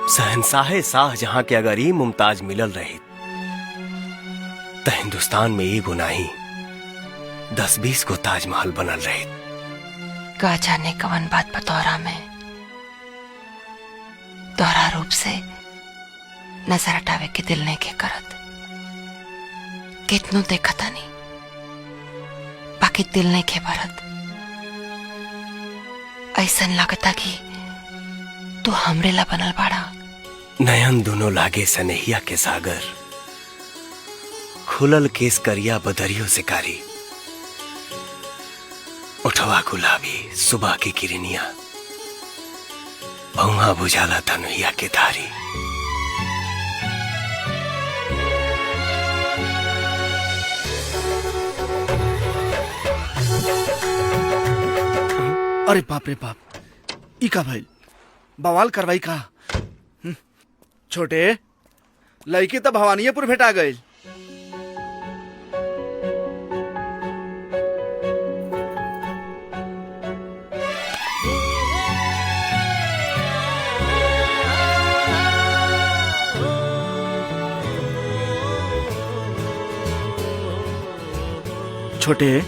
शहंशाहे शाहजहां के अगर ई मुमताज मिलल रही तो हिंदुस्तान में एगो नहीं 10-20 को ताजमहल बनल रही। का जाने कवन बात बतौरा में दोहरा रूप से नजर हटावे के दिल नहीं के करत। कितनों देखता नहीं बाकी दिल नहीं के भरत। ऐसन लगता कि तू हमरे ला बनल बाड़ा। नयन दोनों लागे सनहिया के सागर, खुलल केस करिया बदरियों से कारी, उठवा गुलाबी सुबह की किरनिया, भौहा बुझाला तनुहिया के धारी। अरे बाप रे बाप, ई का भाई बवाल करवाई का। छोटे लड़की तो भवानीपुर भेटा गई। छोटे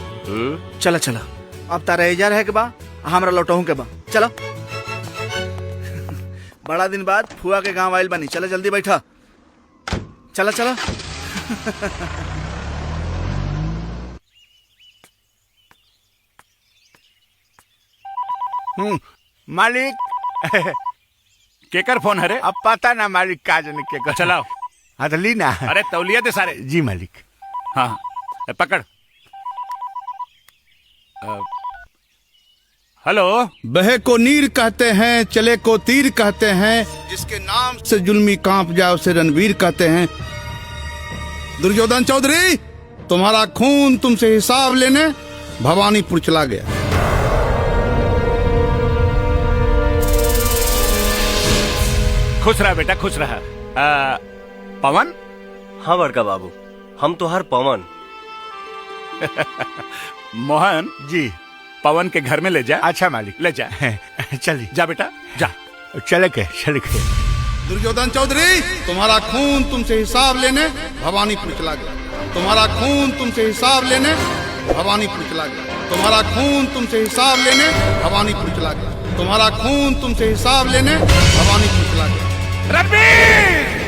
चला चला, अब तारा एजार है के बा, हमरा लौटहू के बा। चलो बड़ा दिन बाद फुआ के गांव आइल बनी। चलो जल्दी बैठा, चला चला। मालिक केकर फोन है रे? अब पता ना मालिक का जाने केकर। चलाओ हाँ तो ली ना। अरे तौलिया दे सारे। जी मालिक। हाँ पकड़। हेलो। बहे को नीर कहते हैं, चले को तीर कहते हैं, जिसके नाम से जुल्मी कांप जाए उसे रणवीर कहते हैं। दुर्योधन चौधरी, तुम्हारा खून तुमसे हिसाब लेने भवानीपुर चला गया। खुश रहा बेटा, खुश रहा। पवन। हाँ बड़का बाबू, हम तो हर पवन। मोहन जी पवन के घर में ले जा। अच्छा मालिक ले जा। चलिए जा बेटा जा। चले के दुर्योधन चौधरी, तुम्हारा खून तुमसे हिसाब लेने भवानीपुर चला गया। तुम्हारा खून तुमसे हिसाब लेने भवानीपुर चला गया। तुम्हारा खून तुमसे हिसाब लेने भवानीपुर चला गया। तुम्हारा खून तुमसे हिसाब लेने भवानीपुर चला गया। रणवीर